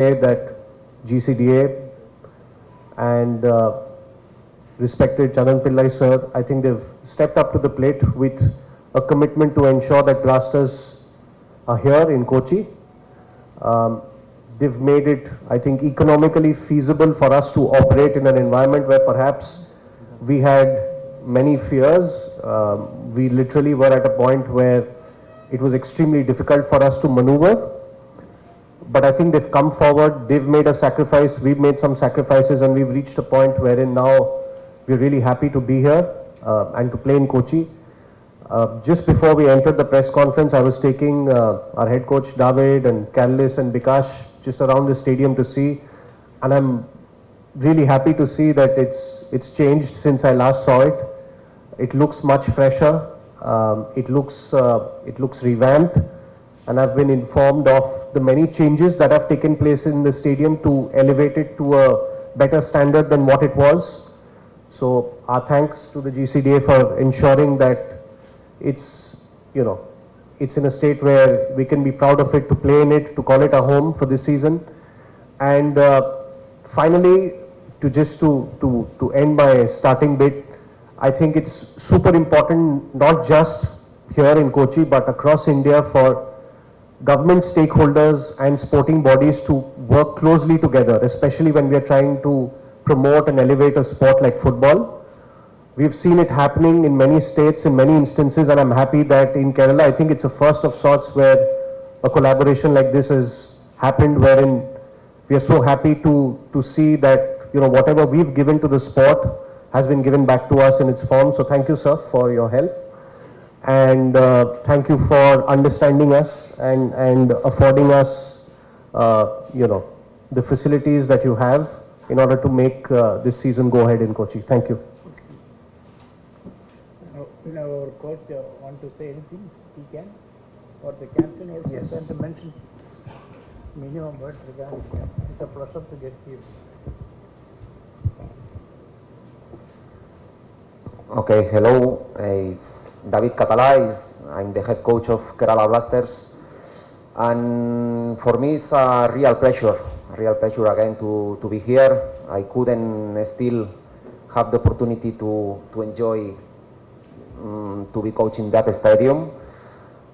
say that GCDA and respected Chandan Pillai sir, I think they've stepped up to the plate with a commitment to ensure that Blasters are here in Kochi. They've made it, I think, economically feasible for us to operate in an environment where perhaps we had many fears. We literally were at a point where it was extremely difficult for us to maneuver. But I think they've come forward, they've made a sacrifice, we've made some sacrifices, and we've reached a point wherein now we're really happy to be here and to play in Kochi. Just before we entered the press conference, I was taking our head coach David and Kallis and Bikash just around the stadium to see, and I'm really happy to see that it's changed since I last saw it. It looks much fresher, it looks revamped, and I've been informed of the many changes that have taken place in the stadium to elevate it to a better standard than what it was. So our thanks to the GCDA for ensuring that it's in a state where we can be proud of it, to play in it, to call it a home for this season. And finally, to end my starting bit, I think it's super important, not just here in Kochi, but across India, for government stakeholders and sporting bodies to work closely together, especially when we are trying to promote and elevate a sport like football. We've seen it happening in many states, in many instances, and I'm happy that in Kerala, I think it's a first of sorts where a collaboration like this has happened, wherein we are so happy to see that, whatever we've given to the sport has been given back to us in its form. So thank you, sir, for your help. And thank you for understanding us and affording us, the facilities that you have in order to make this season go ahead in Kochi. Thank you. Now, our coach want to say anything, he can, or the captain also Yes. can to mention minimum words regarding that. It's a pleasure to get you. Okay, hello, it's David Català, I'm the head coach of Kerala Blasters, and for me it's a real pleasure again to be here. I couldn't still have the opportunity to enjoy to be coaching that stadium,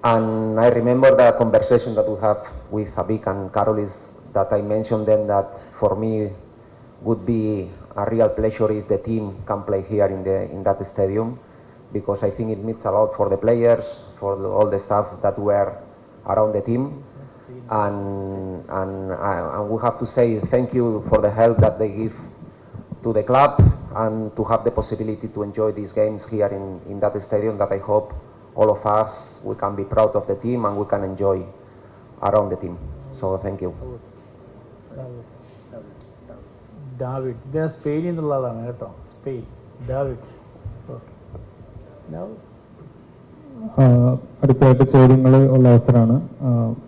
and I remember the conversation that we have with Abik and Carol is that I mentioned then that for me would be a real pleasure if the team can play here in that stadium, because I think it means a lot for the players, for all the staff that were around the team, and we have to say thank you for the help that they give to the club, and to have the possibility to enjoy these games here in that stadium that I hope all of us, we can be proud of the team and we can enjoy around the team. So thank you. David, ഇത് സ്പെയിനിൽ നിന്നുള്ളതാണ് കേട്ടോ, Spain, David. അടുത്തായിട്ട് ചോദ്യങ്ങൾ ഉള്ള അവസരമാണ്.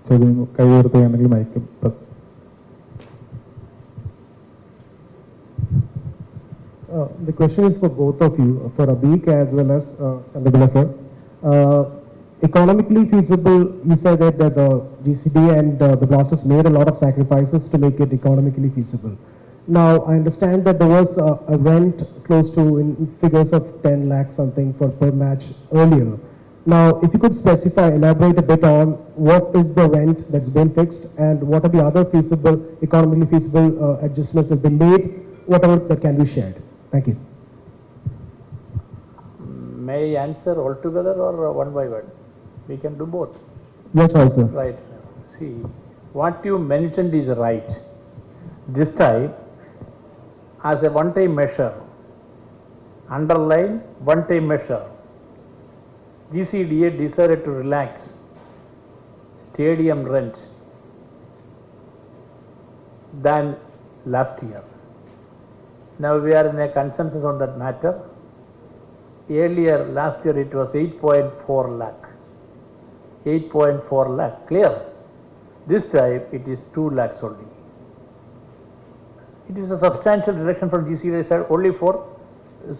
ചോദ്യം കൈ ഉയർത്തുകയാണെങ്കിൽ മൈക്കും. The question is for both of you, for Abik as well as Chandabila sir. Economically feasible, you said that the GCDA and the Blasters made a lot of sacrifices to make it economically feasible. Now, I understand that there was a rent close to in figures of 10 lakhs something per match earlier. Now, if you could specify, elaborate a bit on what is the rent that's been fixed and what are the other feasible, economically feasible adjustments that have been made, whatever that can be shared. Thank you. May I answer altogether or one by one? We can do both. Your choice, sir. Right, sir. See, what you mentioned is right. This time, as a one-time measure, underline one-time measure, GCDA decided to relax stadium rent than last year. Now we are in a consensus on that matter. Earlier, last year it was 8.4 lakh. 8.4 lakh, clear? This time it is 2 lakhs only. It is a substantial reduction from GCDA side only for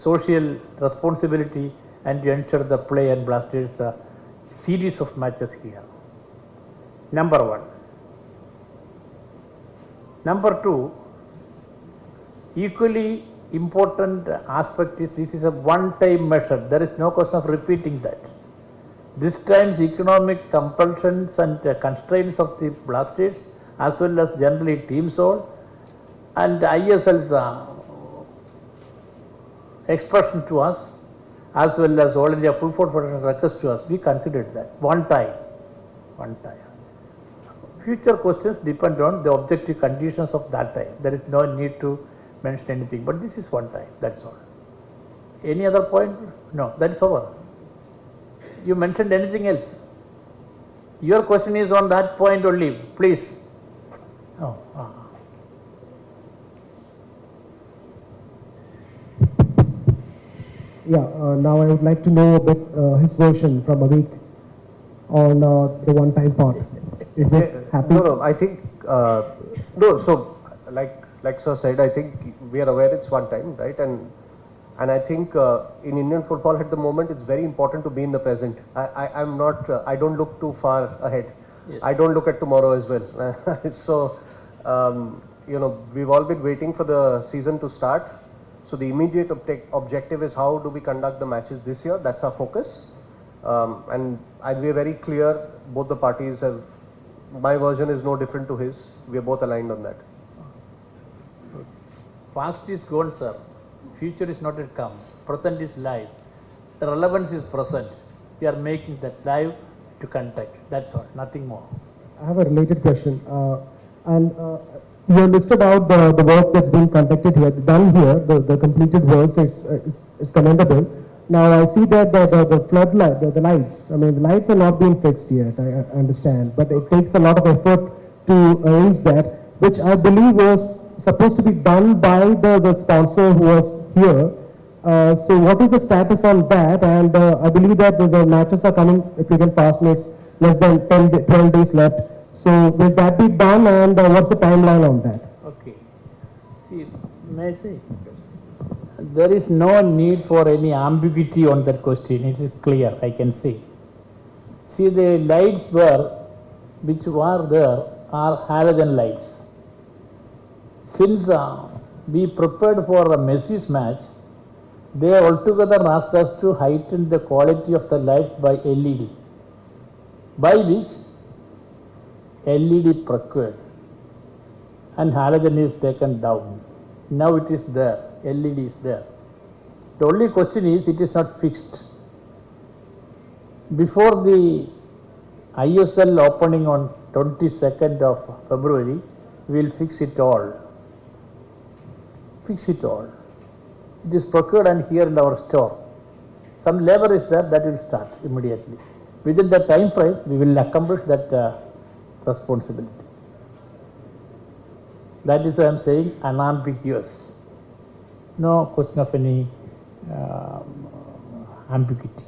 social responsibility and to ensure the play and Blasters series of matches here. Number one. Number two, equally important aspect is this is a one-time measure. There is no question of repeating that. This time's economic compulsions and constraints of the Blasters, as well as generally team soul and ISL's expression to us, as well as all India Full Ford Federation request to us, we considered that one time. Future questions depend on the objective conditions of that time. There is no need to mention anything, but this is one time, that's all. Any other point? No, that's over. You mentioned anything else? Your question is on that point only, please. Oh, Yeah, now I would like to know a bit his version from Avik on the one-time part. Is this happy? No, I think, no, so like Sir said, I think we are aware it's one time, right? And I think in Indian football at the moment, it's very important to be in the present. I'm not, I don't look too far ahead. Yes. I don't look at tomorrow as well. So, you know, we've all been waiting for the season to start. So the immediate objective is how do we conduct the matches this year? That's our focus. And we are very clear, both the parties have, my version is no different to his. We are both aligned on that. Past is gone, sir. Future is not yet come. Present is live. The relevance is present. We are making that live to context. That's all, nothing more. I have a related question. You listed out the work that's been conducted here, done here, the completed works is commendable. Now I see that the floodlight, the lights, I mean the lights are not being fixed yet, I understand, but it takes a lot of effort to arrange that, which I believe was supposed to be done by the sponsor who was here. So what is the status on that? And I believe that the matches are coming, if we can fasten, it's less than 12 days left. So will that be done, and what's the timeline on that? Okay. See, may I say? There is no need for any ambiguity on that question. It is clear, I can see. See, the lights which were there are halogen lights. Since we prepared for a Messi's match, they altogether asked us to heighten the quality of the lights by LED, by which LED procured and halogen is taken down. Now it is there, LED is there. The only question is it is not fixed. Before the ISL opening on 22nd of February, we will fix it all. Fix it all. It is procured and here in our store. Some labor is there, that will start immediately. Within the time frame, we will accomplish that responsibility. That is why I am saying unambiguous. No question of any ambiguity.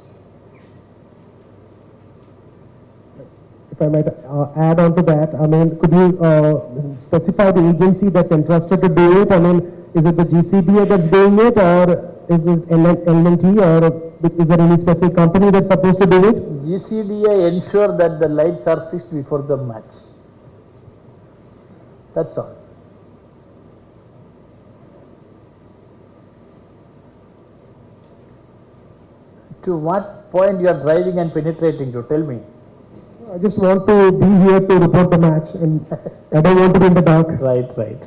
If I might add on to that, I mean, could you specify the agency that's entrusted to do it? I mean, is it the GCDA that's doing it, or is it N18L, or is there any specific company that's supposed to do it? GCDA ensure that the lights are fixed before the match. That's all. To what point you are driving and penetrating to? Tell me. I just want to be here to report the match, and I don't want to be in the dark. Right.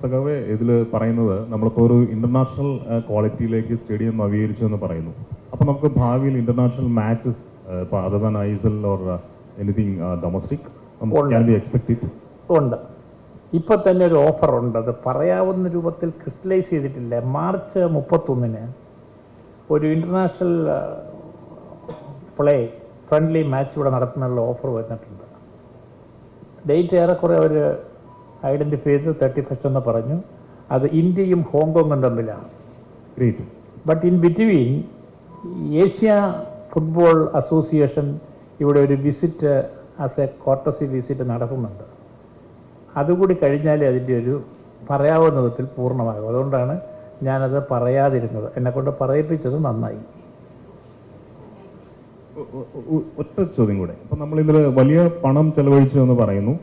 സഖാവെ ഇതിൽ പറയുന്നത് നമ്മളിപ്പോൾ ഒരു international ക്വാളിറ്റിയിലേക്ക് stadium നവീകരിച്ചു എന്ന് പറയുന്നു. അപ്പോൾ നമുക്ക് ഭാവിയിൽ international matches other than ISL or anything domestic can be expected? ഉണ്ട്. ഇപ്പം തന്നെ ഒരു ഓഫർ ഉണ്ട്, അത് പറയാവുന്ന രൂപത്തിൽ ക്രിസ്റ്റലൈസ് ചെയ്തിട്ടില്ല. മാർച്ച് 31 ഒരു ഇന്റർനാഷണൽ ഫ്രണ്ട്ലി മാച്ച് ഇവിടെ നടത്തുന്നുള്ള ഓഫർ വന്നിട്ടുണ്ട്. ഡേറ്റ് ഏറെക്കുറെ അവർ ഐഡന്റിഫൈ ചെയ്ത് 31 എന്ന് പറഞ്ഞു. അത് ഇന്ത്യയും ഹോങ്കോങ്ങും തമ്മിലാണ്. Great. But in between Asia football association ഇവിടെ ഒരു visit as A courtesy visit നടത്തുന്നുണ്ട്. അതുകൂടി കഴിഞ്ഞാലേ അതിൻ്റെ ഒരു പറയാവുന്ന വിധത്തിൽ പൂർണ്ണമാകും. അതുകൊണ്ടാണ് ഞാനത് പറയാതിരുന്നത്. എന്നെക്കൊണ്ട് പറയിപ്പിച്ചത് നന്നായി. ഒറ്റ ചോദ്യം കൂടെ. അപ്പം നമ്മളിതിൽ വലിയ പണം ചെലവഴിച്ചു എന്ന് പറയുന്നു.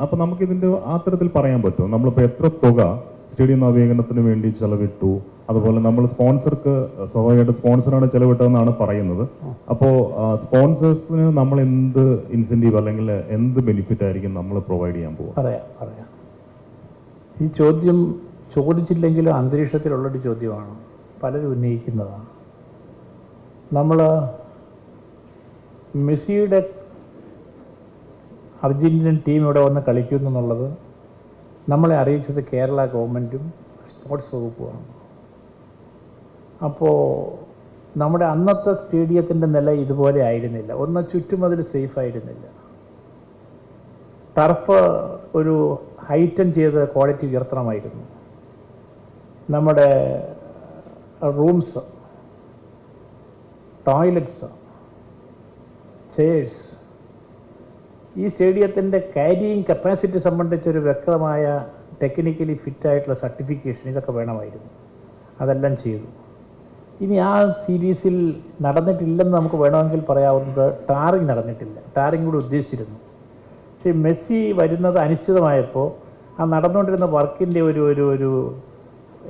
അപ്പോൾ നമുക്കിതിൻ്റെ അത്തരത്തിൽ പറയാൻ പറ്റുമോ? നമ്മളിപ്പോൾ എത്ര തുക സ്റ്റേഡിയം നവീകരണത്തിന് വേണ്ടി ചെലവിട്ടു, അതുപോലെ നമ്മൾ സ്പോൺസർക്ക് സ്വാഭാവികമായിട്ട് സ്പോൺസറാണ് ചെലവിട്ടതെന്നാണ് പറയുന്നത്. അപ്പോൾ സ്പോൺസേഴ്സിന് നമ്മൾ എന്ത് ഇൻസെൻറ്റീവ് അല്ലെങ്കിൽ എന്ത് ബെനിഫിറ്റ് ആയിരിക്കും നമ്മൾ പ്രൊവൈഡ് ചെയ്യാൻ പോകുക? പറയാം. ഈ ചോദ്യം ചോദിച്ചില്ലെങ്കിലും അന്തരീക്ഷത്തിലുള്ളൊരു ചോദ്യമാണ്, പലരും ഉന്നയിക്കുന്നതാണ്. നമ്മൾ മെസ്സിയുടെ അർജന്റീനൻ ടീം ഇവിടെ വന്ന് കളിക്കുന്നു എന്നുള്ളത് നമ്മളെ അറിയിച്ചത് കേരള ഗവൺമെൻറ്റും സ്പോർട്സ് വകുപ്പുമാണ്. അപ്പോൾ നമ്മുടെ അന്നത്തെ സ്റ്റേഡിയത്തിൻ്റെ നില ഇതുപോലെ ആയിരുന്നില്ല. ഒന്ന്, ചുറ്റുമതിൽ സേഫ് ആയിരുന്നില്ല. ടർഫ് ഒരു ഹൈറ്റൻ ചെയ്ത് ക്വാളിറ്റി ഉയർത്തണമായിരുന്നു. നമ്മുടെ റൂംസ്, ടോയ്ലറ്റ്സ്, ചെയർസ്, ഈ സ്റ്റേഡിയത്തിൻ്റെ ക്യാരിയിങ് കപ്പാസിറ്റി സംബന്ധിച്ചൊരു വ്യക്തമായ ടെക്നിക്കലി ഫിറ്റായിട്ടുള്ള സർട്ടിഫിക്കേഷൻ ഇതൊക്കെ വേണമായിരുന്നു. അതെല്ലാം ചെയ്തു. ഇനി ആ സീരീസിൽ നടന്നിട്ടില്ലെന്ന് നമുക്ക് വേണമെങ്കിൽ പറയാവുന്നത് ടാറിങ് നടന്നിട്ടില്ല. ടാറിങ് കൂടി ഉദ്ദേശിച്ചിരുന്നു. പക്ഷേ മെസ്സി വരുന്നത് അനിശ്ചിതമായപ്പോൾ ആ നടന്നുകൊണ്ടിരുന്ന വർക്കിൻ്റെ ഒരു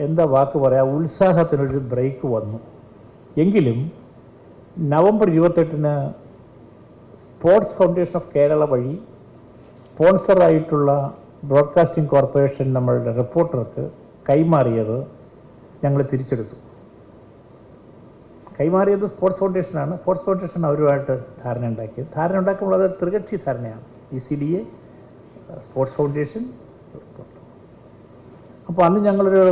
എന്താ വാക്ക് പറയാം, ഉത്സാഹത്തിനൊരു ബ്രേക്ക് വന്നു. എങ്കിലും നവംബർ 28-ന് സ്പോർട്സ് ഫൗണ്ടേഷൻ ഓഫ് കേരള വഴി സ്പോൺസറായിട്ടുള്ള ബ്രോഡ്കാസ്റ്റിംഗ് കോർപ്പറേഷൻ നമ്മളുടെ റിപ്പോർട്ടർക്ക് കൈമാറിയത് ഞങ്ങൾ തിരിച്ചെടുത്തു. കൈമാറിയത് സ്പോർട്സ് ഫൗണ്ടേഷനാണ്. സ്പോർട്സ് ഫൗണ്ടേഷൻ അവരുമായിട്ട് ധാരണ ഉണ്ടാക്കിയത്. ധാരണ ഉണ്ടാക്കുമ്പോൾ അത് ത്രികക്ഷി ധാരണയാണ്. GCDA, sports foundation, report. അപ്പോൾ അന്ന് ഞങ്ങളൊരു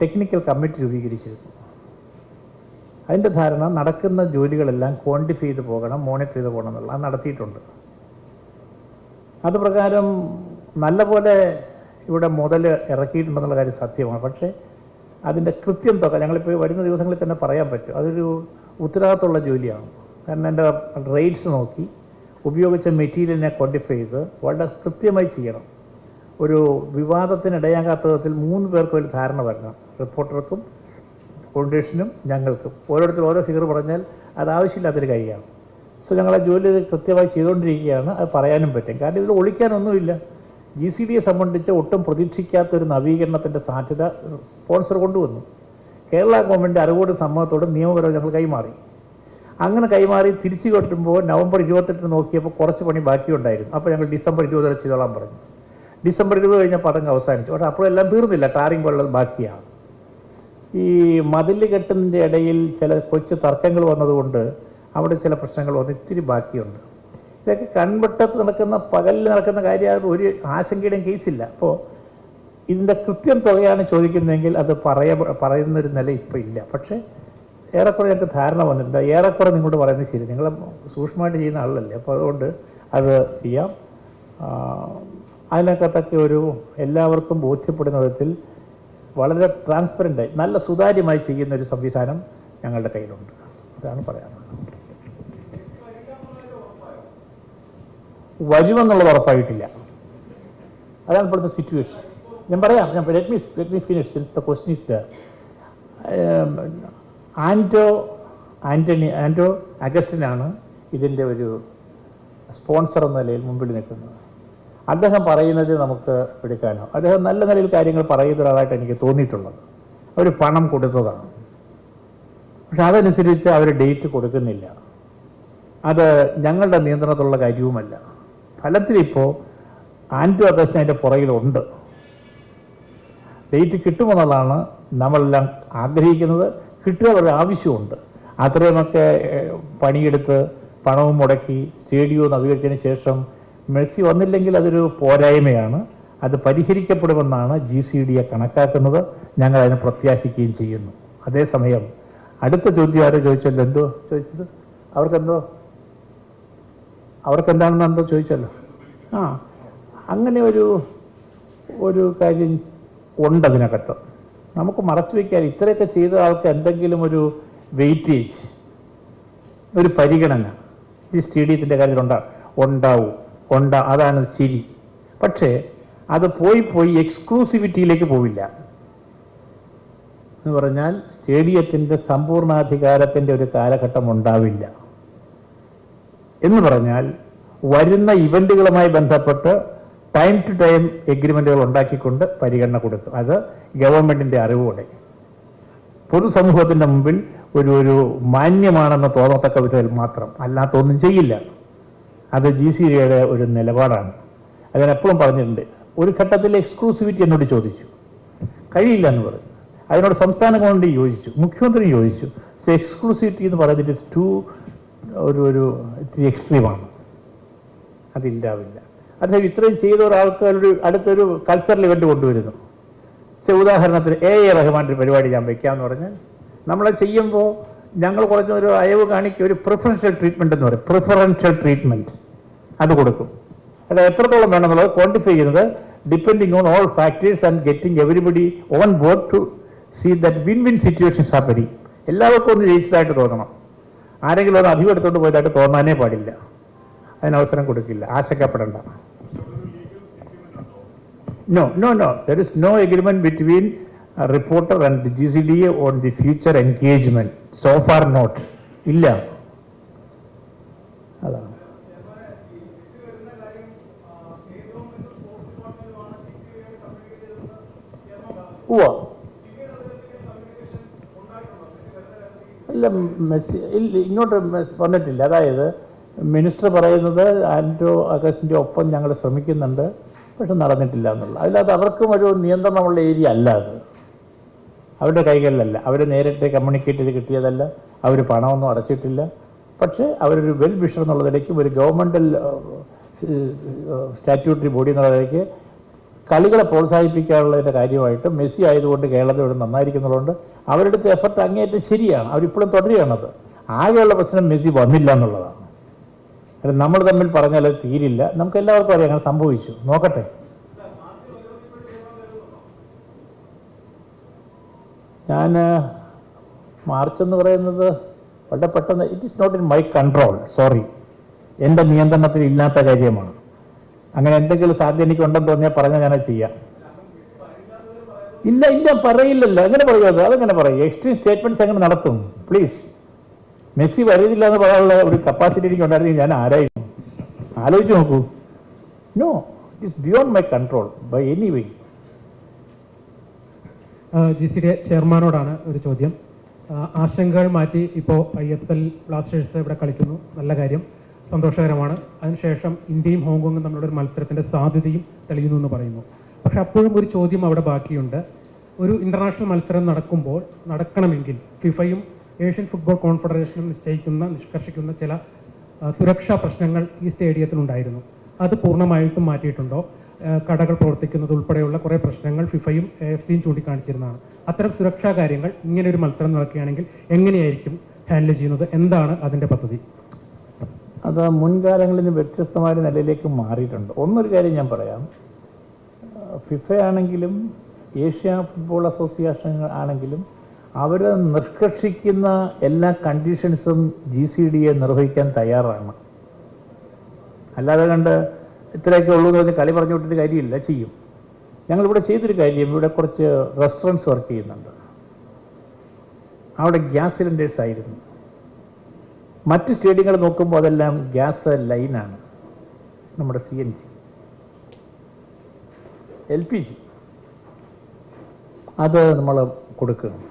ടെക്നിക്കൽ കമ്മിറ്റി രൂപീകരിച്ചിരുന്നു. അതിൻ്റെ ധാരണ നടക്കുന്ന ജോലികളെല്ലാം ക്വാണ്ടിഫൈ ചെയ്ത് പോകണം, മോണിറ്റർ ചെയ്ത് പോകണം എന്നുള്ള നടത്തിയിട്ടുണ്ട്. അതുപ്രകാരം നല്ലപോലെ ഇവിടെ മുതൽ ഇറക്കിയിട്ടുണ്ടെന്നുള്ള കാര്യം സത്യമാണ്. പക്ഷേ അതിൻ്റെ കൃത്യം തുക ഞങ്ങളിപ്പോൾ വരുന്ന ദിവസങ്ങളിൽ തന്നെ പറയാൻ പറ്റും. അതൊരു ഉത്തരവാദിത്തമുള്ള ജോലിയാണ്. കാരണം എൻ്റെ റേറ്റ്സ് നോക്കി ഉപയോഗിച്ച മെറ്റീരിയലിനെ ക്വാണ്ടിഫൈ ചെയ്ത് വളരെ കൃത്യമായി ചെയ്യണം. ഒരു വിവാദത്തിനിടയാകാത്ത വിധത്തിൽ 3 പേർക്കും ഒരു ധാരണ വരണം. റിപ്പോർട്ടർക്കും ഫൗണ്ടേഷനും ഞങ്ങൾക്കും. ഓരോരുത്തരും ഓരോ ഫിഗർ പറഞ്ഞാൽ അത് ആവശ്യമില്ലാത്തൊരു കാര്യമാണ്. സോ ഞങ്ങളെ ജോലി കൃത്യമായി ചെയ്തുകൊണ്ടിരിക്കുകയാണ്. അത് പറയാനും പറ്റും. കാരണം ഇതിൽ ഒളിക്കാനൊന്നുമില്ല. GCDയെ സംബന്ധിച്ച് ഒട്ടും പ്രതീക്ഷിക്കാത്തൊരു നവീകരണത്തിൻ്റെ സാധ്യത സ്പോൺസർ കൊണ്ടുവന്നു. കേരള ഗവൺമെൻറ് അറിവോട് സമ്മതത്തോടെ നിയമപരമായി ഞങ്ങൾ കൈമാറി. അങ്ങനെ കൈമാറി തിരിച്ചു കെട്ടുമ്പോൾ നവംബർ 28 നോക്കിയപ്പോൾ കുറച്ച് പണി ബാക്കിയുണ്ടായിരുന്നു. അപ്പോൾ ഞങ്ങൾ ഡിസംബർ 20 വരെ ചെയ്തോളാൻ പറഞ്ഞു. ഡിസംബർ 20 കഴിഞ്ഞപ്പോൾ അതങ്ങ് അവസാനിച്ചു. പക്ഷേ അപ്പോഴെല്ലാം തീർന്നില്ല. ടാറിങ് പോലുള്ളത് ബാക്കിയാണ്. ഈ മതിൽ കെട്ടുന്നതിൻ്റെ ഇടയിൽ ചില കൊച്ചു തർക്കങ്ങൾ വന്നതുകൊണ്ട് അവിടെ ചില പ്രശ്നങ്ങൾ വന്ന് ഇത്തിരി ബാക്കിയുണ്ട്. ഇതൊക്കെ കൺവെട്ടത്ത് നടക്കുന്ന പകലിൽ നടക്കുന്ന കാര്യമായത് ഒരു ആശങ്കയുടെയും കേസില്ല. അപ്പോൾ ഇതിൻ്റെ കൃത്യം തുകയാണ് ചോദിക്കുന്നതെങ്കിൽ അത് പറയുന്നൊരു നില ഇപ്പോൾ ഇല്ല. പക്ഷേ ഏറെക്കുറെ ഞങ്ങൾക്ക് ധാരണ വന്നിട്ടുണ്ട്. ഏറെക്കുറെ നിങ്ങളോട് പറയുന്നത് ശരി, നിങ്ങൾ സൂക്ഷ്മമായിട്ട് ചെയ്യുന്ന ആളല്ലേ. അപ്പോൾ അതുകൊണ്ട് അത് ചെയ്യാം. അതിനകത്തൊക്കെ ഒരു എല്ലാവർക്കും ബോധ്യപ്പെടുന്ന വിധത്തിൽ വളരെ ട്രാൻസ്പെറൻ്റായി നല്ല സുതാര്യമായി ചെയ്യുന്നൊരു സംവിധാനം ഞങ്ങളുടെ കയ്യിലുണ്ട്. അതാണ് പറയാനുള്ളത്. വരുമെന്നുള്ളത് ഉറപ്പായിട്ടില്ല. അതാണ് ഇപ്പോഴത്തെ സിറ്റുവേഷൻ. ഞാൻ പറയാം. Let me finish since the question is there. Anto അഗസ്റ്റിനാണ് ഇതിൻ്റെ ഒരു സ്പോൺസർ എന്ന നിലയിൽ മുമ്പിൽ നിൽക്കുന്നത്. അദ്ദേഹം പറയുന്നത് നമുക്ക് എടുക്കാനോ, അദ്ദേഹം നല്ല നിലയിൽ കാര്യങ്ങൾ പറയുന്ന ഒരാളായിട്ട് എനിക്ക് തോന്നിയിട്ടുള്ളത്. അവർ പണം കൊടുത്തതാണ്. പക്ഷെ അതനുസരിച്ച് അവർ ഡേറ്റ് കൊടുക്കുന്നില്ല. അത് ഞങ്ങളുടെ നിയന്ത്രണത്തിലുള്ള കാര്യവുമല്ല. ഫലത്തിലിപ്പോൾ ആൻറ്റോ അഗസ്റ്റിൻ അതിൻ്റെ പുറകിലുണ്ട്. ഡേറ്റ് കിട്ടുമെന്നുള്ളതാണ് നമ്മളെല്ലാം ആഗ്രഹിക്കുന്നത്. കിട്ടുക ഒരു ആവശ്യമുണ്ട്. അത്രയുമൊക്കെ പണിയെടുത്ത് പണവും മുടക്കി സ്റ്റേഡിയം നവീകരിച്ചതിന് ശേഷം മെസ്സി വന്നില്ലെങ്കിൽ അതൊരു പോരായ്മയാണ്. അത് പരിഹരിക്കപ്പെടുമെന്നാണ് GCDA കണക്കാക്കുന്നത്. ഞങ്ങൾ അതിനെ പ്രത്യാശിക്കുകയും ചെയ്യുന്നു. അതേസമയം അടുത്ത ചോദ്യം ആരോ ചോദിച്ചല്ലോ, എന്തോ ചോദിച്ചത്, അവർക്കെന്താണെന്ന് എന്തോ ചോദിച്ചല്ലോ. അങ്ങനെ ഒരു കാര്യം ഉണ്ട് അതിനകത്ത്. നമുക്ക് മറച്ചു വയ്ക്കാൻ ഇത്രയൊക്കെ ചെയ്ത ആൾക്ക് എന്തെങ്കിലും ഒരു വെയിറ്റേജ്, ഒരു പരിഗണന ഈ സ്റ്റേഡിയത്തിൻ്റെ കാര്യത്തിൽ ഉണ്ടാവും. അതാണ് ശരി. പക്ഷേ അത് പോയി എക്സ്ക്ലൂസിവിറ്റിയിലേക്ക് പോവില്ല. എന്ന് പറഞ്ഞാൽ സ്റ്റേഡിയത്തിൻ്റെ സമ്പൂർണ്ണാധികാരത്തിൻ്റെ ഒരു കാലഘട്ടം ഉണ്ടാവില്ല. എന്ന് പറഞ്ഞാൽ വരുന്ന ഇവൻറ്റുകളുമായി ബന്ധപ്പെട്ട് ടൈം ടു ടൈം എഗ്രിമെൻറ്റുകൾ ഉണ്ടാക്കിക്കൊണ്ട് പരിഗണന കൊടുക്കും. അത് ഗവൺമെൻറ്റിൻ്റെ അറിവോടെ പൊതുസമൂഹത്തിൻ്റെ മുമ്പിൽ ഒരു മാന്യമാണെന്ന് തോന്നത്തക്ക വിധത്തിൽ മാത്രം, അല്ലാത്തൊന്നും ചെയ്യില്ല. അത് GCDA ഒരു നിലപാടാണ്. അതിനെപ്പോഴും പറഞ്ഞിട്ടുണ്ട്. ഒരു ഘട്ടത്തിൽ എക്സ്ക്ലൂസിവിറ്റി എന്നോട് ചോദിച്ചു, കഴിയില്ല എന്ന് പറഞ്ഞു. അതിനോട് സംസ്ഥാന ഗവൺമെൻറ് യോജിച്ചു, മുഖ്യമന്ത്രി യോജിച്ചു. സോ എക്സ്ക്ലൂസിവിറ്റി എന്ന് പറയുന്നത് ഇറ്റ് ഇസ് ടു ഇത്തിരി എക്സ്ട്രീമാണ്, അതില്ലാവില്ല. അദ്ദേഹം ഇത്രയും ചെയ്ത ഒരാൾക്ക് അടുത്തൊരു കൾച്ചറൽ ഇവൻറ്റ് കൊണ്ടുവരുന്നു. ഉദാഹരണത്തിന് A.A. റഹ്മാൻ്റെ പരിപാടി ഞാൻ വയ്ക്കാമെന്ന് പറഞ്ഞാൽ നമ്മളെ ചെയ്യുമ്പോൾ ഞങ്ങൾ കുറച്ചൊരു അയവ് കാണിക്കുക, ഒരു പ്രിഫറൻഷ്യൽ ട്രീറ്റ്മെൻറ്റ് എന്ന് പറയും. പ്രിഫറൻഷ്യൽ ട്രീറ്റ്മെൻറ്റ് അത് കൊടുക്കും. അത് എത്രത്തോളം വേണമെന്നുള്ളത് ക്വാണ്ടിഫൈ ചെയ്യുന്നത് depending on all factors and getting everybody on board to see that win win situations happening. എല്ലാവർക്കും ഒന്ന് ജയിച്ചതായിട്ട് തോന്നണം. ആരെങ്കിലും ഒന്ന് അധികം എടുത്തുകൊണ്ട് പോയതായിട്ട് തോന്നാനേ പാടില്ല. അതിനവസരം കൊടുക്കില്ല, ആശങ്കപ്പെടേണ്ട. No. There is no agreement between a reporter and the GCDA on the future engagement. So far not. ഇല്ല. അതാണ്. ഇല്ല, ഇങ്ങോട്ട് വന്നിട്ടില്ല. അതായത് മിനിസ്റ്റർ പറയുന്നത് ആൻഡ്രോ അഗസ്റ്റിൻ്റെ ഒപ്പം ഞങ്ങൾ ശ്രമിക്കുന്നുണ്ട്, പക്ഷെ നടന്നിട്ടില്ല എന്നുള്ള. അതിലത് അവർക്കും ഒരു നിയന്ത്രണമുള്ള ഏരിയ അല്ല, അത് അവരുടെ കൈകളിലല്ല. അവർ നേരിട്ട് കമ്മ്യൂണിക്കേറ്റ് ചെയ്ത് കിട്ടിയതല്ല, അവർ പണമൊന്നും അടച്ചിട്ടില്ല. പക്ഷേ അവരൊരു വെൽ വിഷർ എന്നുള്ളതിലേക്കും ഒരു ഗവൺമെൻറ്റൽ സ്റ്റാറ്റ്യൂട്ടറി ബോഡി എന്നുള്ളതിലേക്ക് കളികളെ പ്രോത്സാഹിപ്പിക്കാനുള്ളതിൻ്റെ കാര്യമായിട്ട് മെസ്സി ആയതുകൊണ്ട് കേരളത്തിൽ ഇവിടെ നന്നായിരിക്കുന്നുള്ളതുകൊണ്ട് അവരുടെ എഫർട്ട് അങ്ങേയറ്റം ശരിയാണ്, അവരിപ്പോഴും തുടരുകയാണത്. ആകെയുള്ള പ്രശ്നം മെസ്സി വന്നില്ല എന്നുള്ളതാണ്. അല്ല, നമ്മൾ തമ്മിൽ പറഞ്ഞാൽ അത് തീരില്ല. നമുക്ക് എല്ലാവർക്കും അറിയാം അങ്ങനെ സംഭവിച്ചു. നോക്കട്ടെ. ഞാൻ മാർച്ച് എന്ന് പറയുന്നത് വളരെ പെട്ടെന്ന്, it is not in my control, sorry, എൻ്റെ നിയന്ത്രണത്തിൽ ഇല്ലാത്ത കാര്യമാണ്. അങ്ങനെ എന്തെങ്കിലും സാധ്യത എനിക്കുണ്ടെന്ന് തോന്നിയാൽ പറഞ്ഞാൽ ഞാനത് ചെയ്യാം. ഇല്ല പറയില്ലല്ലോ. എങ്ങനെ പറയുമത്? അതെങ്ങനെ പറയും? എക്സ്ട്രീം സ്റ്റേറ്റ്മെൻറ്റ്സ് എങ്ങനെ നടത്തും? പ്ലീസ്. മെസ്സി വരുന്നില്ല എന്ന് പറയാനുള്ള ഒരു കപ്പാസിറ്റി എനിക്ക് ഉണ്ടായിരുന്നെങ്കിൽ ഞാൻ ആരായിരുന്നു? ആലോചിച്ച് നോക്കൂ. No, it is beyond my control by any way. GCDA ചെയർമാനോടാണ് ഒരു ചോദ്യം. ആശങ്കകൾ മാറ്റി ഇപ്പോൾ ISL ബ്ലാസ്റ്റേഴ്സ് ഇവിടെ കളിക്കുന്നു, നല്ല കാര്യം, സന്തോഷകരമാണ്. അതിനുശേഷം ഇന്ത്യയും ഹോങ്കോങ്ങും തമ്മിലുള്ള ഒരു മത്സരത്തിൻ്റെ സാധ്യതയും തെളിയുന്നു എന്ന് പറയുന്നു. പക്ഷെ അപ്പോഴും ഒരു ചോദ്യം അവിടെ ബാക്കിയുണ്ട്. ഒരു ഇൻ്റർനാഷണൽ മത്സരം നടക്കണമെങ്കിൽ ഫിഫയും ഏഷ്യൻ ഫുട്ബോൾ കോൺഫെഡറേഷനും നിഷ്കർഷിക്കുന്ന ചില സുരക്ഷാ പ്രശ്നങ്ങൾ ഈ സ്റ്റേഡിയത്തിലുണ്ടായിരുന്നു. അത് പൂർണ്ണമായിട്ടും മാറ്റിയിട്ടുണ്ടോ? കടകൾ പ്രവർത്തിക്കുന്നത് ഉൾപ്പെടെയുള്ള കുറേ പ്രശ്നങ്ങൾ ഫിഫയും AFCയും ചൂണ്ടിക്കാണിച്ചിരുന്നതാണ്. അത്തരം സുരക്ഷാ കാര്യങ്ങൾ ഇങ്ങനെ ഒരു മത്സരം നടക്കുകയാണെങ്കിൽ എങ്ങനെയായിരിക്കും ഹാൻഡിൽ ചെയ്യുന്നത്? എന്താണ് അതിൻ്റെ പദ്ധതി? അത് മുൻകാലങ്ങളിൽ വ്യത്യസ്തമായ നിലയിലേക്ക് മാറിയിട്ടുണ്ട്. ഒന്നൊരു കാര്യം ഞാൻ പറയാം. ഫിഫ ആണെങ്കിലും ഏഷ്യ ഫുട്ബോൾ അസോസിയേഷൻ ആണെങ്കിലും അവർ നിഷ്കർഷിക്കുന്ന എല്ലാ കണ്ടീഷൻസും GCDA നിർവഹിക്കാൻ തയ്യാറാണ്. അല്ലാതെ കണ്ട് ഇത്രയൊക്കെ ഉള്ളൂ എന്ന് പറഞ്ഞ് കളി പറഞ്ഞു വിട്ടിട്ട് കാര്യമില്ല, ചെയ്യും. ഞങ്ങളിവിടെ ചെയ്തൊരു കാര്യം, ഇവിടെ കുറച്ച് റെസ്റ്റോറൻറ്റ്സ് വർക്ക് ചെയ്യുന്നുണ്ട്. അവിടെ ഗ്യാസ് സിലിണ്ടേഴ്സ് ആയിരുന്നു. മറ്റ് സ്റ്റേഡിയങ്ങൾ നോക്കുമ്പോൾ അതെല്ലാം ഗ്യാസ് ലൈനാണ്, നമ്മുടെ CNG LPG അത് നമ്മൾ കൊടുക്കണം.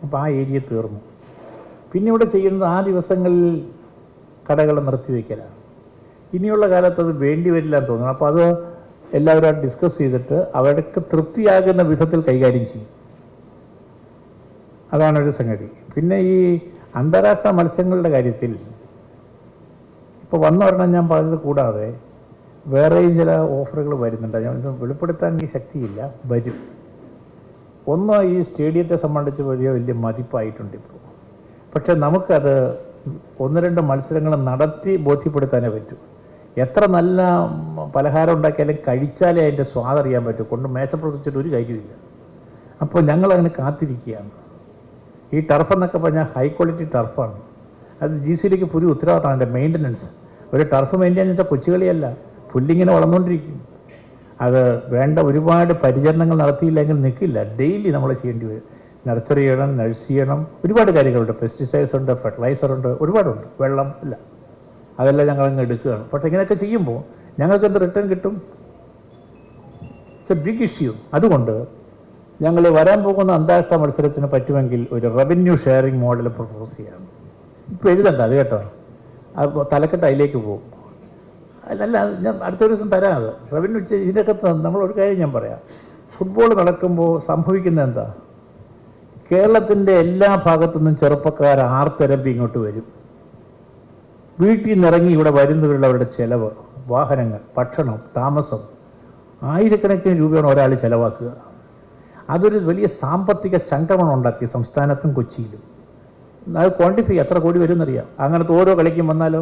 അപ്പോൾ ആ ഏരിയ തീർന്നു. പിന്നെ ഇവിടെ ചെയ്യുന്നത് ആ ദിവസങ്ങളിൽ കടകൾ നിർത്തിവെക്കലാണ്. ഇനിയുള്ള കാലത്ത് അത് വേണ്ടി വരില്ല എന്ന് തോന്നുന്നു. അപ്പോൾ അത് എല്ലാവരും ഡിസ്കസ് ചെയ്തിട്ട് അവർക്ക് തൃപ്തിയാകുന്ന വിധത്തിൽ കൈകാര്യം ചെയ്യും. അതാണൊരു സംഗതി. പിന്നെ ഈ അന്താരാഷ്ട്ര മത്സരങ്ങളുടെ കാര്യത്തിൽ ഇപ്പോൾ വന്നൊരെണ്ണം ഞാൻ പറഞ്ഞത് കൂടാതെ വേറെയും ചില ഓഫറുകൾ വരുന്നുണ്ട്. ഞാൻ വെളിപ്പെടുത്താൻ ഈ ശക്തിയില്ല, വരും. ഒന്ന്, ഈ സ്റ്റേഡിയത്തെ സംബന്ധിച്ച് വലിയ മതിപ്പായിട്ടുണ്ട് ഇപ്പോൾ. പക്ഷെ നമുക്കത് 1-2 മത്സരങ്ങൾ നടത്തി ബോധ്യപ്പെടുത്താനേ പറ്റൂ. എത്ര നല്ല പലഹാരം ഉണ്ടാക്കിയാലും കഴിച്ചാലേ അതിൻ്റെ സ്വാദറിയാൻ പറ്റൂ. കൊണ്ട് മേശപ്പുറത്തിച്ചിട്ട് ഒരു കാര്യമില്ല. അപ്പോൾ ഞങ്ങളങ്ങനെ കാത്തിരിക്കുകയാണ്. ഈ ടർഫ് എന്നൊക്കെ പറഞ്ഞാൽ ഹൈ ക്വാളിറ്റി ടർഫാണ്. അത് GCDAക്ക് പുതിയ ഉത്തരവാദിത്തമാണ് അതിൻ്റെ മെയിൻ്റനൻസ്. ഒരു ടർഫ് മെയിൻറ്റെയിൻ ചെയ്താൽ കൊച്ചുകളിയല്ല, പുല്ലിങ്ങനെ വളർന്നുകൊണ്ടിരിക്കും. അത് വേണ്ട ഒരുപാട് പരിചരണങ്ങൾ നടത്തിയില്ലെങ്കിൽ നിൽക്കില്ല. ഡെയിലി നമ്മൾ ചെയ്യേണ്ടി വരും. നർച്ചർ ചെയ്യണം, നഴ്സ് ചെയ്യണം, ഒരുപാട് കാര്യങ്ങളുണ്ട്. പെസ്റ്റിസൈഡ്സ് ഉണ്ട്, ഫെർട്ടിലൈസർ ഉണ്ട്, ഒരുപാടുണ്ട്. വെള്ളം ഇല്ല, അതെല്ലാം ഞങ്ങളങ്ങ് എടുക്കുകയാണ്. പക്ഷേ ഇങ്ങനെയൊക്കെ ചെയ്യുമ്പോൾ ഞങ്ങൾക്ക് എന്ത് റിട്ടേൺ കിട്ടും? It's a big issue. അതുകൊണ്ട് ഞങ്ങൾ വരാൻ പോകുന്ന അന്താരാഷ്ട്ര മത്സരത്തിന് പറ്റുമെങ്കിൽ ഒരു റവന്യൂ ഷെയറിംഗ് മോഡൽ പ്രപ്പോസ് ചെയ്യാം. ഇപ്പോൾ എഴുതണ്ട അത് കേട്ടോ, അത് തലക്കെട്ട് അതിലേക്ക് പോകും. അല്ല, ഞാൻ അടുത്ത ദിവസം തരാം. അത് റവന്യൂ ഇതിൻ്റെയൊക്കെ നമ്മളൊരു കാര്യം ഞാൻ പറയാം. ഫുട്ബോൾ നടക്കുമ്പോൾ സംഭവിക്കുന്ന എന്താ, കേരളത്തിൻ്റെ എല്ലാ ഭാഗത്തു നിന്നും ചെറുപ്പക്കാർ ആർത്തിരമ്പി ഇങ്ങോട്ട് വരും. വീട്ടിൽ നിന്നിറങ്ങി ഇവിടെ വരുന്നവരുള്ളവരുടെ ചിലവ്, വാഹനങ്ങൾ, ഭക്ഷണം, താമസം, ആയിരക്കണക്കിന് രൂപയാണ് ഒരാൾ ചിലവാക്കുക. അതൊരു വലിയ സാമ്പത്തിക ചംക്രമണം ഉണ്ടാക്കി സംസ്ഥാനത്തും കൊച്ചിയിലും. അത് ക്വാണ്ടിഫൈ എത്ര കോടി വരുമെന്നറിയാം. അങ്ങനത്തെ ഓരോ കളിക്കും വന്നാലോ,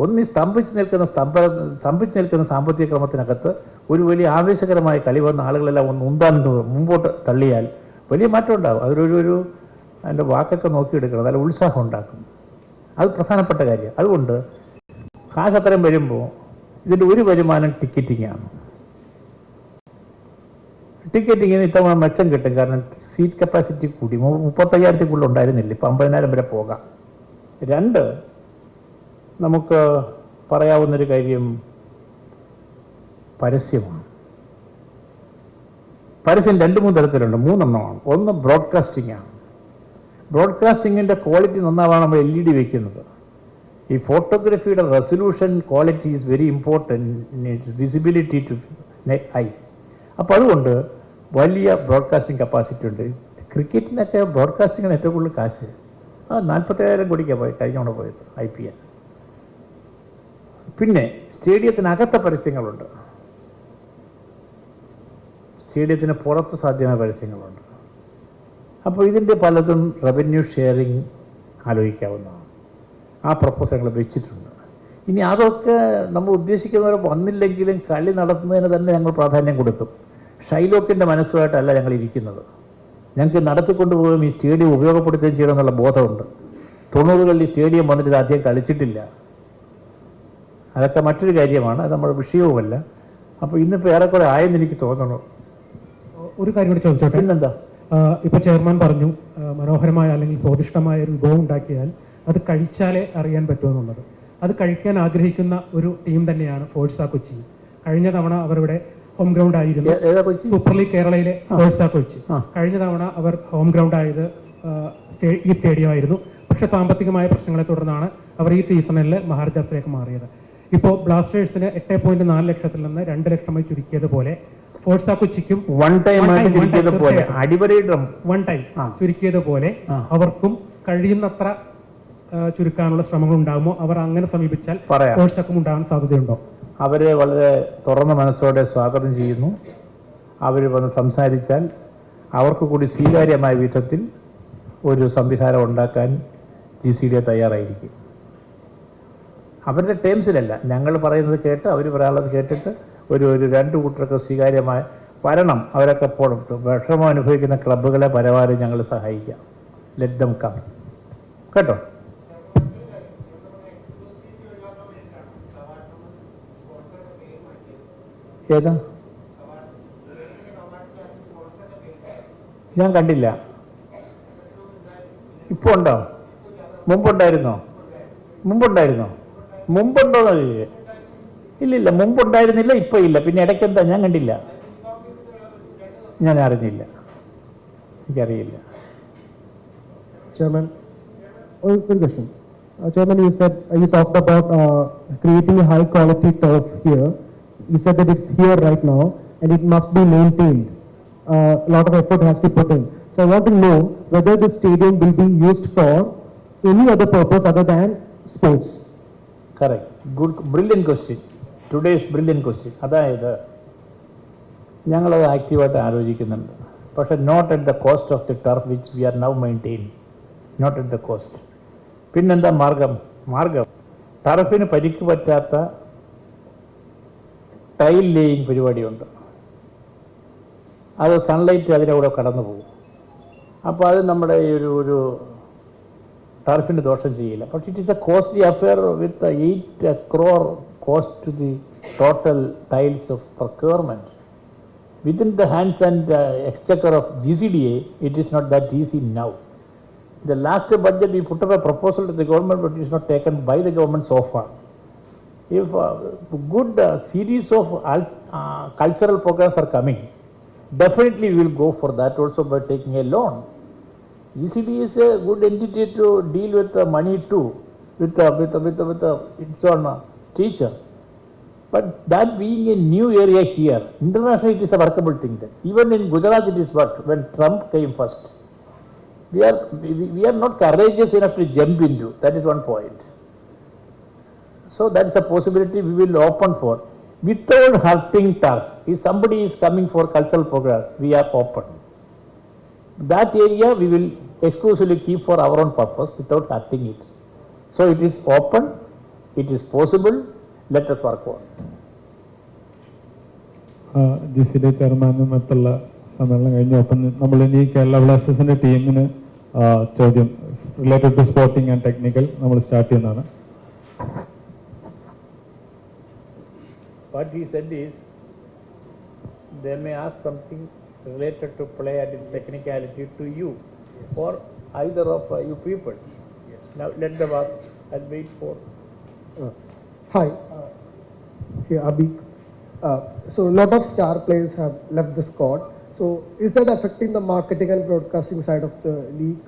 ഒന്ന് സ്തംഭിച്ച് നിൽക്കുന്ന സാമ്പത്തിക ക്രമത്തിനകത്ത് ഒരു വലിയ ആവേശകരമായ കളി വന്ന ആളുകളെല്ലാം ഒന്ന് ഉന്താൻ മുമ്പോട്ട് തള്ളിയാൽ വലിയ മാറ്റം ഉണ്ടാകും. അതിലൊരു അതിൻ്റെ വാക്കൊക്കെ നോക്കിയെടുക്കണം, നല്ല ഉത്സാഹം ഉണ്ടാക്കും. അത് പ്രധാനപ്പെട്ട കാര്യം. അതുകൊണ്ട് കാശ് അത്രയും വരുമ്പോൾ ഇതിൻ്റെ ഒരു വരുമാനം ടിക്കറ്റിങ്ങാണ്. ടിക്കറ്റിങ്ങിന് ഇത്തവണ മെച്ചം കിട്ടും. കാരണം സീറ്റ് കപ്പാസിറ്റി കൂടി. 35,000 ഉണ്ടായിരുന്നില്ല, ഇപ്പം 50,000 വരെ പോകാം. 2, നമുക്ക് പറയാവുന്നൊരു കാര്യം പരസ്യമാണ്. പരസ്യം 2-3 തരത്തിലുണ്ട്, 3 എണ്ണമാണ്. ഒന്ന് ബ്രോഡ്കാസ്റ്റിംഗ് ആണ്. ബ്രോഡ്കാസ്റ്റിങ്ങിൻ്റെ ക്വാളിറ്റി നന്നാവാണ് നമ്മൾ LED വയ്ക്കുന്നത്. ഈ ഫോട്ടോഗ്രാഫിയുടെ resolution quality is very important, visibility to eye. അപ്പോൾ അതുകൊണ്ട് വലിയ ബ്രോഡ്കാസ്റ്റിംഗ് കപ്പാസിറ്റി ഉണ്ട്. ക്രിക്കറ്റിനൊക്കെ ബ്രോഡ്കാസ്റ്റിങ്ങിന് ഏറ്റവും കൂടുതൽ കാശ്. 47,000 കോടിക്കാണ് കഴിഞ്ഞോടെ പോയത് IPL. പിന്നെ സ്റ്റേഡിയത്തിനകത്തെ പരസ്യങ്ങളുണ്ട്, സ്റ്റേഡിയത്തിന് പുറത്ത് സാധ്യമായ പരസ്യങ്ങളുണ്ട്. അപ്പോൾ ഇതിൻ്റെ പലതും റവന്യൂ ഷെയറിങ് ആലോചിക്കാവുന്നതാണ്. ആ പ്രപ്പോസലുകൾ വെച്ചിട്ടുണ്ട്. ഇനി അതൊക്കെ നമ്മൾ ഉദ്ദേശിക്കുന്നവരെ വന്നില്ലെങ്കിലും കളി നടത്തുന്നതിന് തന്നെ ഞങ്ങൾ പ്രാധാന്യം കൊടുക്കും. ഷൈലോക്കിൻ്റെ മനസ്സുമായിട്ടല്ല ഞങ്ങൾ ഇരിക്കുന്നത്. ഞങ്ങൾക്ക് നടത്തിക്കൊണ്ടുപോകും ഈ സ്റ്റേഡിയം ഉപയോഗപ്പെടുത്തുകയും ചെയ്യണമെന്നുള്ള ബോധമുണ്ട്. 90കളിൽ ഈ സ്റ്റേഡിയം വന്നിട്ട് ഇത് ആദ്യം കളിച്ചിട്ടില്ല. അതൊക്കെ മറ്റൊരു കാര്യമാണ്, അത് നമ്മുടെ വിഷയവുമല്ല. അപ്പോൾ ഇന്നിപ്പോൾ ഏറെക്കുറെ ആയെന്ന് എനിക്ക് തോന്നണം. ഒരു കാര്യം കൂടി ചോദിച്ചോട്ടെ. പിന്നെന്താ, ഇപ്പോൾ ചെയർമാൻ പറഞ്ഞു മനോഹരമായ അല്ലെങ്കിൽ സ്വാദിഷ്ടമായ ഒരു വിഭവം ഉണ്ടാക്കിയാൽ അത് കഴിച്ചാലേ അറിയാൻ പറ്റുമെന്നുള്ളത്. അത് കഴിക്കാൻ ആഗ്രഹിക്കുന്ന ഒരു ടീം തന്നെയാണ് ഫോഴ്സ കൊച്ചി. കഴിഞ്ഞ തവണ അവരുടെ ഹോം ഗ്രൗണ്ട് ആയിരുന്നു സൂപ്പർ ലീഗ് കേരളയിലെ ഫോഴ്സ കൊച്ചി. കഴിഞ്ഞ തവണ അവർ ഹോം ഗ്രൗണ്ട് ആയത് ഈ സ്റ്റേഡിയം ആയിരുന്നു. പക്ഷെ സാമ്പത്തികമായ പ്രശ്നങ്ങളെ തുടർന്നാണ് അവർ ഈ സീസണിൽ മഹാരാജാസിലേക്ക് മാറിയത്. ഇപ്പോൾ ബ്ലാസ്റ്റേഴ്സിന് 8.4 ലക്ഷത്തിൽ നിന്ന് 2 ലക്ഷമായി ചുരുക്കിയതുപോലെ ഫോഴ്സ കൊച്ചിക്കും വൺ ടൈം ചുരുക്കിയതുപോലെ അവർക്കും കഴിയുന്നത്ര ചുരുക്കാനുള്ള ശ്രമങ്ങൾ ഉണ്ടാകുമോ? അവർ അങ്ങനെ സമീപിച്ചാൽ ഫോഴ്സക്കും ഉണ്ടാകാൻ സാധ്യതയുണ്ടോ? അവരെ വളരെ തുറന്ന മനസ്സോടെ സ്വാഗതം ചെയ്യുന്നു. അവർ വന്ന് സംസാരിച്ചാൽ അവർക്ക് കൂടി സ്വീകാര്യമായ വിധത്തിൽ ഒരു സംവിധാനം ഉണ്ടാക്കാൻ GCDA തയ്യാറായിരിക്കും. അവരുടെ ടേംസിലല്ല, ഞങ്ങൾ പറയുന്നത് കേട്ട് അവർ പറയാനുള്ളത് കേട്ടിട്ട് ഒരു 2 കൂട്ടർക്ക് സ്വീകാര്യമായ വരണം. അവരൊക്കെ വിഷമം അനുഭവിക്കുന്ന ക്ലബ്ബുകളെ പരമാവധി ഞങ്ങൾ സഹായിക്കാം. ലെറ്റ് ദം കം, കേട്ടോ. ഏതാ? ഞാൻ കണ്ടില്ല. ഇപ്പോൾ ഉണ്ടോ? മുമ്പുണ്ടായിരുന്നോ? മുമ്പുണ്ടോന്ന് ഇല്ലില്ല, മുമ്പുണ്ടായിരുന്നില്ല, ഇപ്പോൾ ഇല്ല. പിന്നെ ഇടയ്ക്കെന്താ? ഞാൻ കണ്ടില്ല, ഞാൻ അറിഞ്ഞില്ല, എനിക്കറിയില്ല. Chairman, one question. Chairman, you talked about creating a high quality turf here. You said that it's here right now and it must be maintained. A lot of effort has to be put in. So I want to know whether the stadium will be used for any other purpose other than sports. Correct. Good, brilliant question. Today's brilliant question. അതായത് ഞങ്ങളത് ആക്റ്റീവായിട്ട് ആലോചിക്കുന്നുണ്ട്. പക്ഷേ not at the cost of the turf which we are now maintain. Not at the cost. പിന്നെന്താ മാർഗം? ടർഫിന് പരിക്ക് പറ്റാത്ത tile laying പരിപാടിയുണ്ട്. അത് സൺലൈറ്റ് അതിൻ്റെ കൂടെ കടന്നു പോകും. അപ്പോൾ അത് നമ്മുടെ ഈ ഒരു ടർഫിന് ദോഷം ചെയ്യില്ല. But it is A costly affair with 8 crore cost to the total tiles of procurement. Within the hands and exchequer of GCDA, it is not that easy now. The last budget we put up a proposal to the government, but it is not taken by the government so far. If good series of cultural programs are coming, definitely we will go for that also by taking a loan. GCDA is a good entity to deal with the money too, with its own stature. But that being a new area here, internationally it is a workable thing. That even in Gujarat it is worked when Trump came first. We are not courageous enough to jump into. That is one point. So that is a possibility we will open for without hurting turf. If somebody is coming for cultural programs, we are open. That area we will exclusively keep for our own purpose without hurting it. So it is open, it is possible, let us work on. GCDA ചെയർമാനും മറ്റുള്ള സമ്മേളനം കഴിഞ്ഞു. അപ്പം നമ്മളിനി കേരള ബ്ലാസ്റ്റേഴ്സിന്റെ ടീമിന് ചോദ്യം related to sporting and technical നമ്മൾ സ്റ്റാർട്ട് ചെയ്യുന്നതാണ്. What he said is, they may ask something related to play and technicality to you or either of you people. Now let them ask and wait for. Hi, here Abhi. So a lot of star players have left the squad. So is that affecting the marketing and broadcasting side of the league?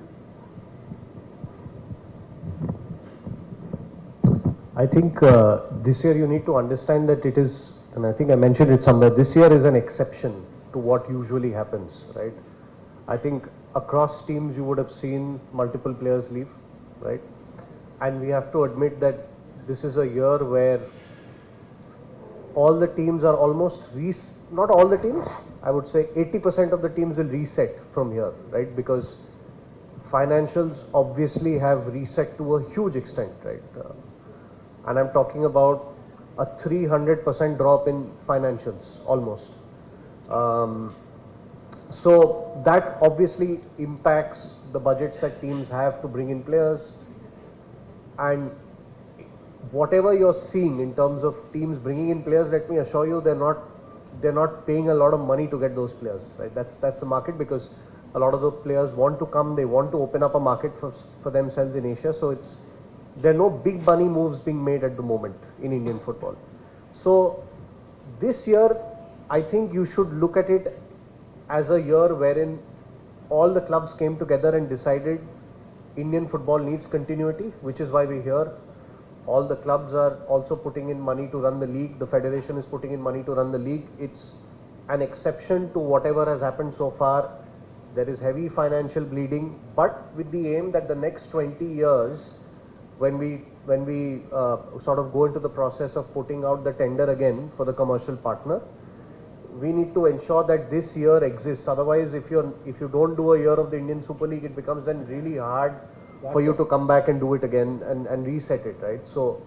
I think this year you need to understand that it is, and I think I mentioned it somewhere, this year is an exception to what usually happens, right? I think across teams you would have seen multiple players leave, right? And we have to admit that this is a year where all the teams are almost, not all the teams, I would say 80% of the teams will reset from here, right? Because financials obviously have reset to a huge extent, right? And I'm talking about a 300% drop in financials, almost. So that obviously impacts the budgets that teams have to bring in players. And whatever you're seeing in terms of teams bringing in players, let me assure you, they're not paying a lot of money to get those players, right? That's the market, because a lot of the players want to come, they want to open up a market for themselves in Asia. So there are no big money moves being made at the moment in Indian football. So this year, I think you should look at it as a year wherein all the clubs came together and decided Indian football needs continuity, which is why we're here. All the clubs are also putting in money to run the league. The federation is putting in money to run the league. It's an exception to whatever has happened so far. There is heavy financial bleeding, but with the aim that the next 20 years, when we sort of go into the process of putting out the tender again for the commercial partner, we need to ensure that this year exists. Otherwise, if you don't do a year of the Indian Super League, it becomes then really hard for you to come back and do it again and reset it, right? So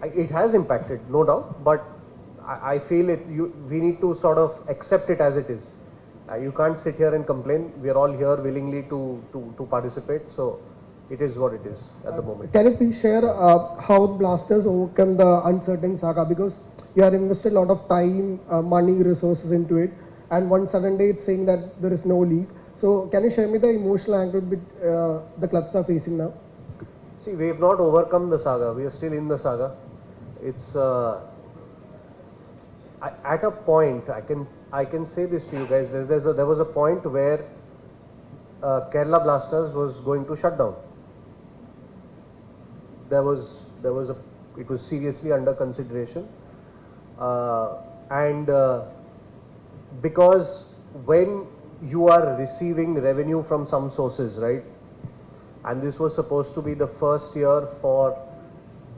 it has impacted, no doubt, but I feel we need to sort of accept it as it is. You can't sit here and complain. We are all here willingly to participate. So it is what it is at the moment. Can you please share how Blasters overcome the uncertain saga? Because you have invested a lot of time, money, resources into it, and one sudden day it's saying that there is no league. So can you share me the emotional angle the clubs are facing now? See, we have not overcome the saga. We are still in the saga. It's at a point, I can say this to you guys. There was a point where Kerala Blasters was going to shut down. It was seriously under consideration, and because when you are receiving revenue from some sources, right, and this was supposed to be the first year for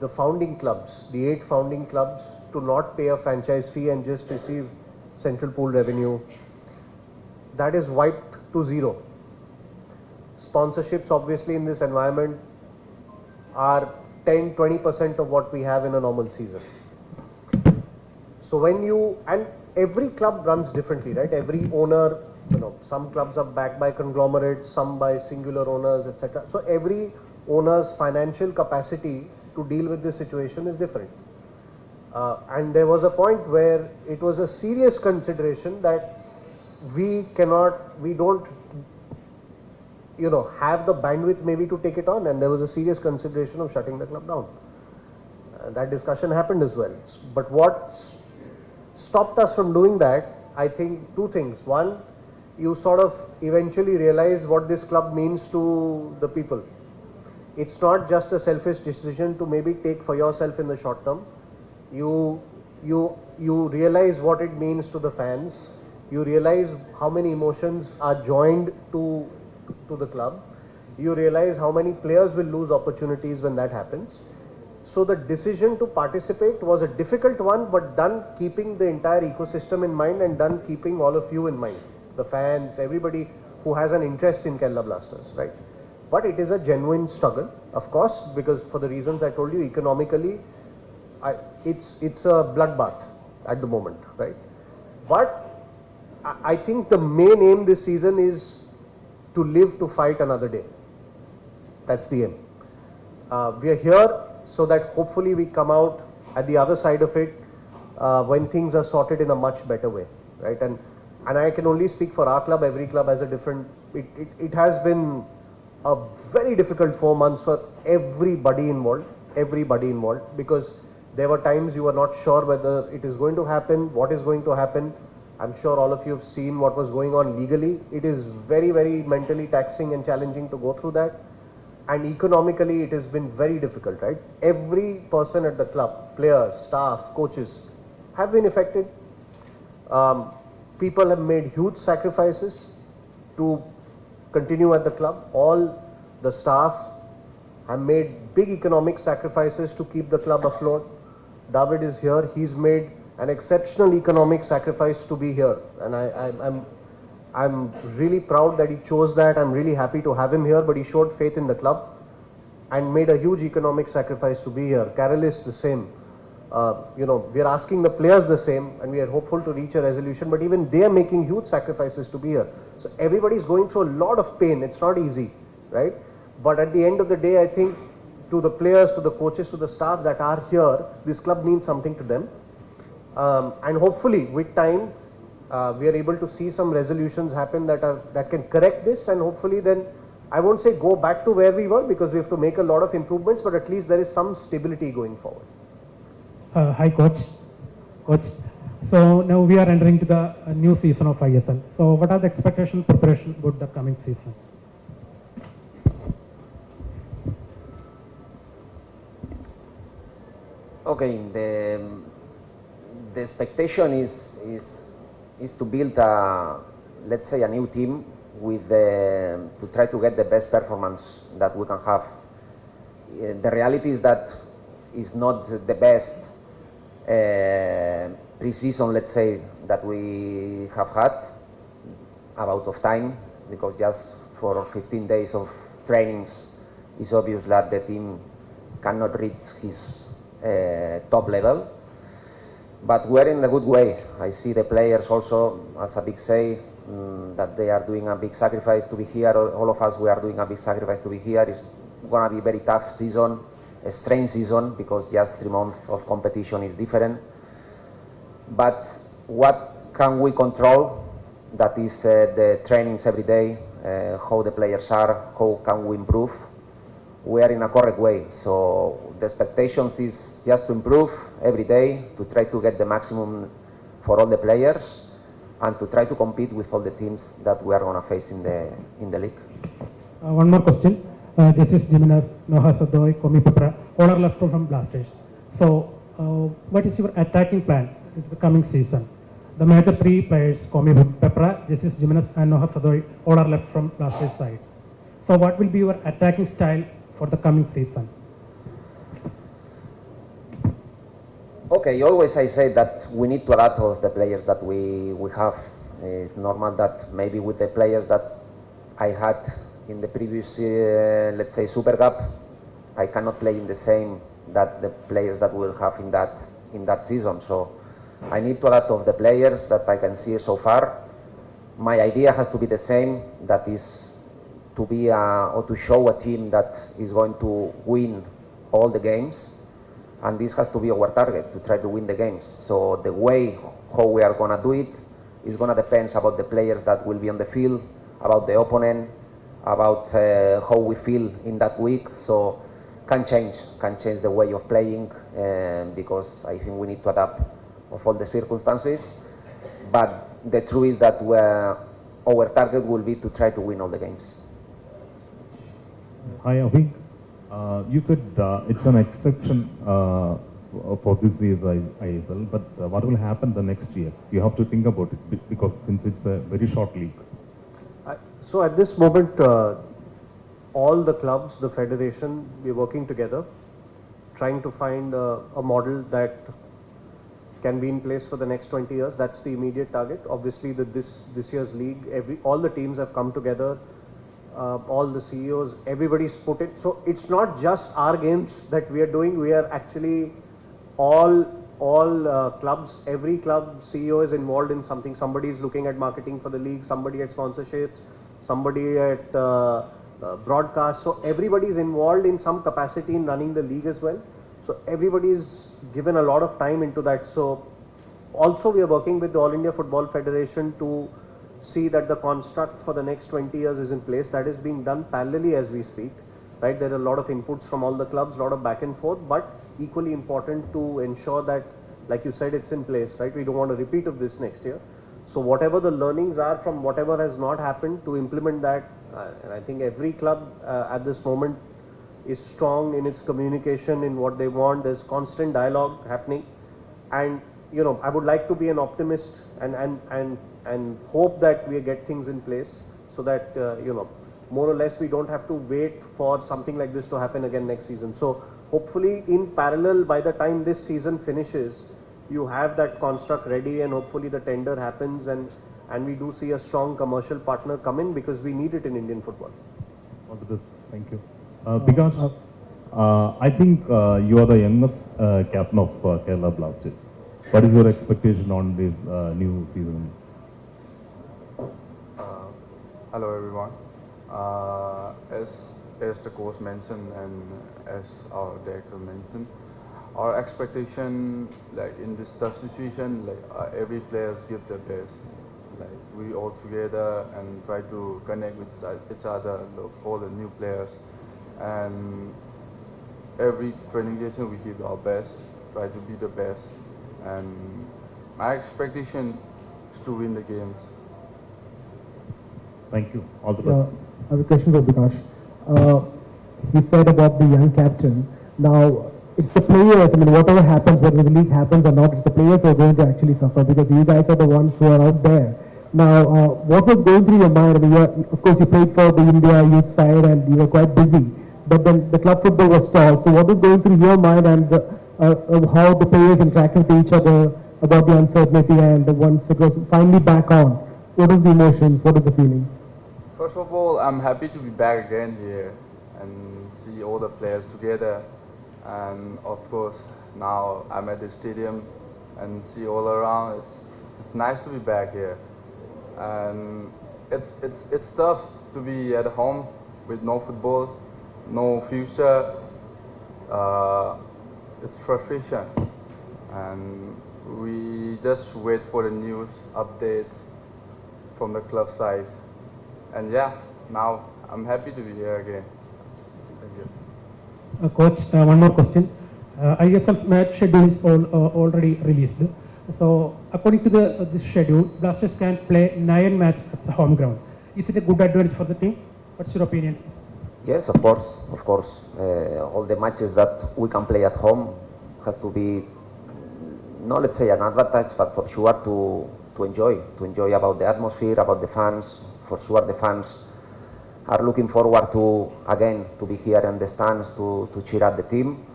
the founding clubs, the 8 founding clubs, to not pay a franchise fee and just receive central pool revenue, that is wiped to zero. Sponsorships obviously in this environment are 10-20% of what we have in a normal season. So and every club runs differently, right? Every owner, some clubs are backed by conglomerates, some by singular owners, etc. So every owner's financial capacity to deal with this situation is different. And there was a point where it was a serious consideration that we don't have the bandwidth maybe to take it on, and there was a serious consideration of shutting the club down. That discussion happened as well. But what stopped us from doing that, I think two things. One, you sort of eventually realize what this club means to the people. It's not just a selfish decision to maybe take for yourself in the short term. You realize what it means to the fans. You realize how many emotions are joined to the club. You realize how many players will lose opportunities when that happens. So the decision to participate was a difficult one, but done keeping the entire ecosystem in mind and done keeping all of you in mind. The fans, everybody who has an interest in Kerala Blasters, right? But it is a genuine struggle, of course, because for the reasons I told you, economically, it's a bloodbath at the moment, right? But I think the main aim this season is to live to fight another day. That's the aim. We are here so that hopefully we come out at the other side of it when things are sorted in a much better way, right? And I can only speak for our club. Every club has a different. It has been a very difficult 4 months for everybody involved, because there were times you were not sure whether it is going to happen, what is going to happen. I'm sure all of you have seen what was going on legally. It is very, very mentally taxing and challenging to go through that. And economically, it has been very difficult, right? Every person at the club, players, staff, coaches, have been affected. People have made huge sacrifices to continue at the club. All the staff have made big economic sacrifices to keep the club afloat. David is here. He's made an exceptional economic sacrifice to be here. And I'm really proud that he chose that. I'm really happy to have him here, but he showed faith in the club and made a huge economic sacrifice to be here. Carol is the same. We are asking the players the same, and we are hopeful to reach a resolution, but even they are making huge sacrifices to be here. So everybody is going through a lot of pain. It's not easy, right? But at the end of the day, I think to the players, to the coaches, to the staff that are here, this club means something to them. And hopefully with time, we are able to see some resolutions happen that can correct this, and hopefully then, I won't say go back to where we were, because we have to make a lot of improvements, but at least there is some stability going forward. Hi, Coach. So now we are entering to the new season of ISL. So what are the expectations, preparation about the coming season? Okay, the expectation is to build let's say a new team with to try to get the best performance that we can have. The reality is that it's not the best pre-season, let's say, that we have had about of time, because just for 15 days of trainings, it's obvious that the team cannot reach his top level. But we're in a good way. I see the players also as a big say that they are doing a big sacrifice to be here. All of us, we are doing a big sacrifice to be here. It's going to be a very tough season, a strange season, because just 3 months of competition is different. But what can we control? That is the trainings every day, how the players are, how can we improve. We are in a correct way. So the expectations is just to improve every day, to try to get the maximum for all the players, and to try to compete with all the teams that we are going to face in the league. One more question. This Jimenez, Noha Sadoy, Komi Pepra, all are left from Blasters. So what is your attacking plan in the coming season? The major 3 players, Komi Pepra, Jesus Jimenez and Noha Sadoy, all are left from Blasters side. So what will be your attacking style for the coming season? Okay, always I say that we need to adapt of the players that we have. It's normal that maybe with the players that I had in the previous, let's say, Super Cup, I cannot play in the same that the players that we'll have in that season. So I need to adapt of the players that I can see so far. My idea has to be the same, that is to be or to show a team that is going to win all the games. And this has to be our target, to try to win the games. So the way how we are going to do it is going to depend about the players that will be on the field, about the opponent, about how we feel in that week. So can change the way of playing, because I think we need to adapt of all the circumstances. But the truth is that our target will be to try to win all the games. Hi, Abhi. You said it's an exception for this year's ISL, but what will happen the next year? You have to think about it because since it's a very short league. So at this moment, all the clubs, the federation, we're working together, trying to find a model that can be in place for the next 20 years. That's the immediate target. Obviously, this year's league, all the teams have come together, all the CEOs, everybody's put it. So it's not just our games that we are doing. We are actually all clubs, every club CEO is involved in something. Somebody is looking at marketing for the league, somebody at sponsorships, somebody at broadcast. So everybody is involved in some capacity in running the league as well. So everybody is given a lot of time into that. So also we are working with the All India Football Federation to see that the construct for the next 20 years is in place. That is being done parallelly as we speak, right? There are a lot of inputs from all the clubs, a lot of back and forth, but equally important to ensure that, like you said, it's in place, right? We don't want a repeat of this next year. So whatever the learnings are from whatever has not happened, to implement that, and I think every club at this moment is strong in its communication, in what they want. There's constant dialogue happening, and you know, I would like to be an optimist and hope that we get things in place so that you know, more or less we don't have to wait for something like this to happen again next season. So hopefully in parallel, by the time this season finishes, you have that construct ready, and hopefully the tender happens and we do see a strong commercial partner come in, because we need it in Indian football. All the best. Thank you. Because I think you are the youngest captain of Kerala Blasters. What is your expectation on this new season? Hello everyone. As the coach mentioned and as our director mentioned, our expectation, like in this tough situation, like every players give their best. Like we all together and try to connect with each other, all the new players, and every training session we give our best, try to be the best, and my expectation is to win the games. Thank you. All the best. I have a question for Bikash. He said about the young captain. Now, it's the players, I mean, whatever happens, whether the league happens or not, it's the players who are going to actually suffer, because you guys are the ones who are out there. Now, what was going through your mind? I mean, of course, you played for the India youth side and you were quite busy, but then the club football was stalled. So what was going through your mind, and how the players interacted with each other about the uncertainty, and once it was finally back on, what was the emotions, what was the feeling? First of all, I'm happy to be back again here and see all the players together. And of course, now I'm at the stadium and see all around. It's nice to be back here. And it's tough to be at home with no football, no future. It's frustration. And we just wait for the news updates from the club side. And yeah, now I'm happy to be here again. Thank you. Coach, one more question. ISL match schedule is already released. So, according to this schedule, Blasters can play 9 matches at the home ground. Is it a good advantage for the team? What's your opinion? Yes, of course, of course. All the matches that we can play at home has to be, not let's say an advantage, but for sure to enjoy about the atmosphere, about the fans. For sure the fans are looking forward to, again, to be here in the stands to cheer at the team.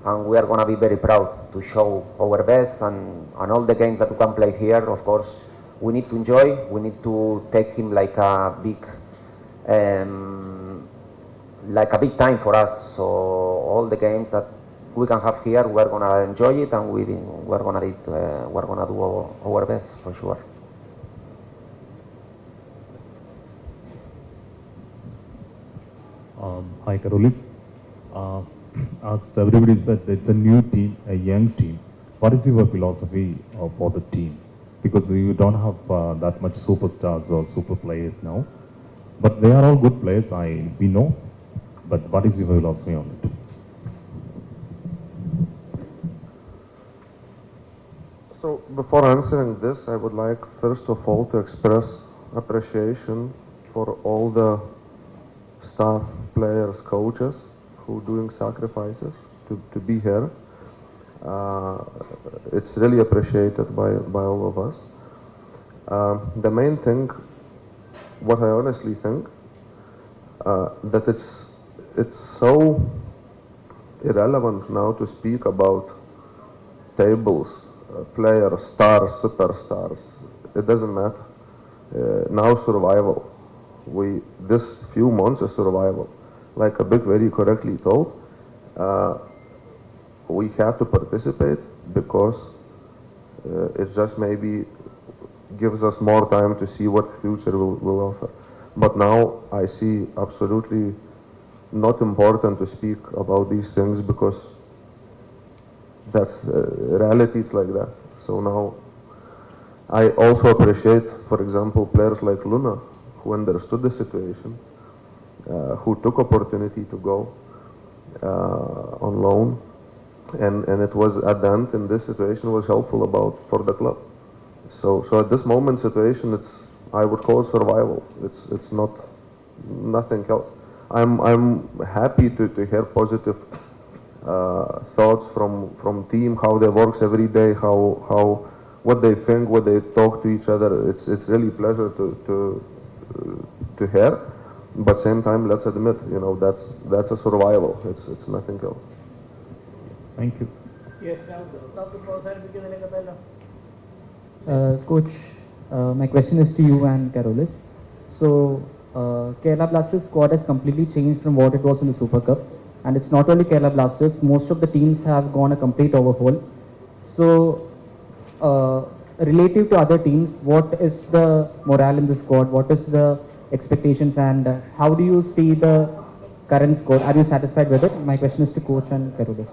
And we are going to be very proud to show our best, and all the games that we can play here, of course, we need to enjoy. We need to take him like a big time for us. So all the games that we can have here, we are going to enjoy it, and we're going to do our best for sure. Hi, Carolis. As everybody said, it's a new team, a young team. What is your philosophy for the team? Because you don't have that much superstars or super players now, but they are all good players. We know. But what is your philosophy on it? before answering this, I would like first of all to express appreciation for all the staff, players, coaches who doing sacrifices to be here. It's really appreciated by all of us. The main thing, what I honestly think, that it's so irrelevant now to speak about tables, players, stars, superstars. It doesn't matter. Now survival. This few months is survival. Like a big very correctly told, we have to participate because it just maybe gives us more time to see what future will offer. But now I see absolutely not important to speak about these things because that's reality. It's like that. So now I also appreciate, for example, players like Luna who understood the situation, who took opportunity to go on loan, and it was at the end in this situation was helpful for the club. So at this moment situation, I would call it survival. It's not nothing else. I'm happy to hear positive thoughts from team, how they works every day, how what they think, what they talk to each other. It's really pleasure to hear. But same time, let's admit, that's a survival. It's nothing else. Thank you. Yes, now the പ്രോത്സാഹിപ്പിക്കുന്നതിലേക്കല്ലോ. Coach, my question is to you and Carolis. So, Kerala Blasters squad has completely changed from what it was in the Super Cup, and it's not only Kerala Blasters. Most of the teams have gone a complete overhaul. So, relative to other teams, what is the morale in the squad? What is the expectations, and how do you see the current squad? Are you satisfied with it? My question is to Coach and Carolis.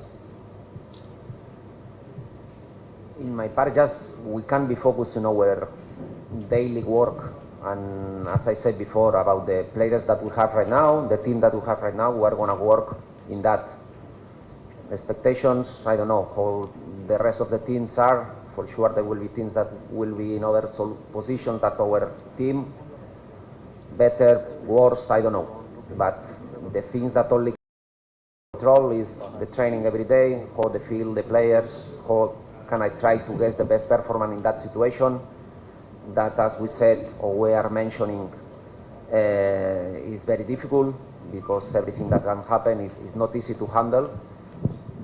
In my part, just we can be focused on our daily work, and as I said before about the players that we have right now, the team that we have right now, we are going to work in that. Expectations, I don't know how the rest of the teams are. For sure there will be teams that will be in other positions that our team, better, worse, I don't know. But the things that only control is the training every day, how they feel the players, how can I try to get the best performance in that situation. That, as we said, or we are mentioning, is very difficult because everything that can happen is not easy to handle.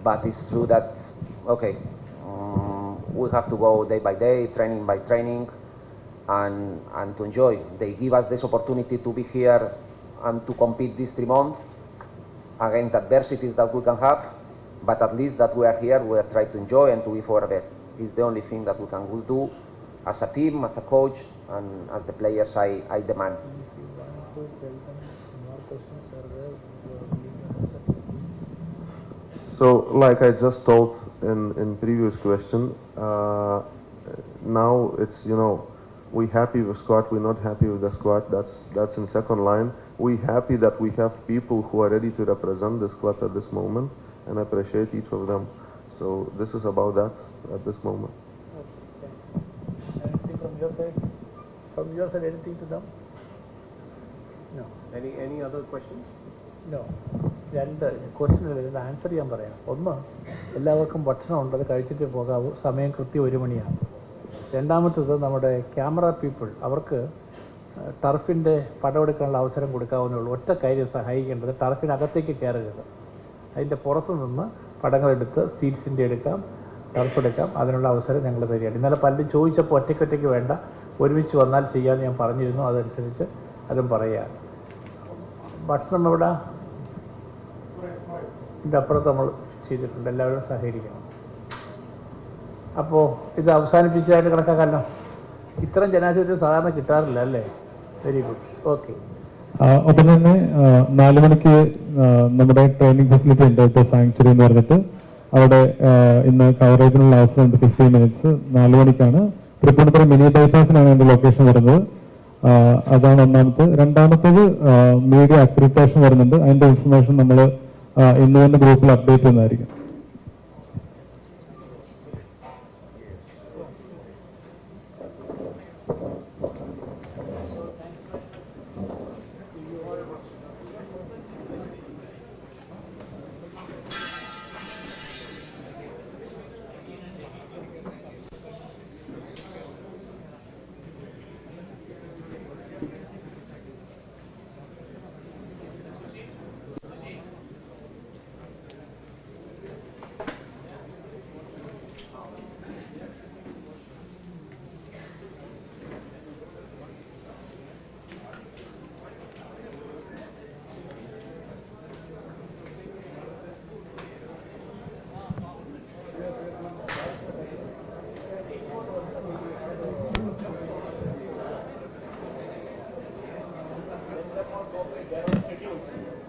But it's true that, okay, we have to go day by day, training by training, and to enjoy. They give us this opportunity to be here and to compete these 3 months against adversities that we can have. But at least that we are here, we are trying to enjoy and to be for our best. It's the only thing that we can do as a team, as a coach, and as the players I demand. So, like I just told in previous question, now it's, we happy with squad, we're not happy with the squad, that's in second line. We happy that we have people who are ready to represent the squad at this moment, and I appreciate each of them. So this is about that at this moment. Anything from your side? From your side, anything to them? No. Any other questions? No. രണ്ട് question answer ചെയ്യാൻ പറയാം. ഒന്ന്, എല്ലാവർക്കും ഭക്ഷണം ഉണ്ട്, അത് കഴിച്ചിട്ട് പോകാവൂ, സമയം കൃത്യം 1 മണിയാണ്. രണ്ടാമത്തത്, നമ്മുടെ ക്യാമറ പീപ്പിൾ, അവർക്ക് ടർഫിൻ്റെ പടമെടുക്കാനുള്ള അവസരം കൊടുക്കാവുന്നേ ഉള്ളൂ. ഒറ്റ കാര്യം സഹായിക്കേണ്ടത്, ടർഫിനകത്തേക്ക് കയറരുത്. അതിൻ്റെ പുറത്തു നിന്ന് പടങ്ങളെടുത്ത് സീറ്റ്സിൻ്റെ എടുക്കാം, ടർഫ് എടുക്കാം, അതിനുള്ള അവസരം ഞങ്ങൾ തരികയാണ്. ഇന്നലെ പലരും ചോദിച്ചപ്പോൾ ഒറ്റയ്ക്കൊറ്റയ്ക്ക് വേണ്ട, ഒരുമിച്ച് വന്നാൽ ചെയ്യാമെന്ന് ഞാൻ പറഞ്ഞിരുന്നു. അതനുസരിച്ച് അതും പറയുക. ഭക്ഷണം ഇവിടെ ഇതിൻ്റെ അപ്പുറത്ത് നമ്മൾ ചെയ്തിട്ടുണ്ട്. എല്ലാവരും സഹകരിക്കണം. അപ്പോൾ ഇത് അവസാനിപ്പിച്ചതായിട്ട് കണക്കാക്കാമല്ലോ. ഇത്തരം ജനാധിപത്യം സാധാരണ കിട്ടാറില്ല അല്ലേ? Very good. ഓക്കെ. ഒപ്പം തന്നെ 4 മണിക്ക് നമ്മുടെ ട്രെയിനിങ് ഫെസിലിറ്റി ഉണ്ട്, സാങ്ച്വറി എന്ന് പറഞ്ഞിട്ട്. അവിടെ ഇന്ന് കവറേജിനുള്ള അവസരമുണ്ട് 15 മിനിറ്റ്സ്. 4 മണിക്കാണ്. തൃപ്പൂണിത്തുറ മിനി ബൈപ്പാസിനാണ് എൻ്റെ ലൊക്കേഷൻ വരുന്നത്. അതാണ് ഒന്നാമത്തെ. രണ്ടാമത്തേത് മീഡിയ അക്രിഡിറ്റേഷൻ വരുന്നുണ്ട്. അതിൻ്റെ ഇൻഫർമേഷൻ നമ്മൾ ഇന്ന് തന്നെ ഗ്രൂപ്പിൽ അപ്ഡേറ്റ് ചെയ്യുന്നതായിരിക്കും. there are schedules.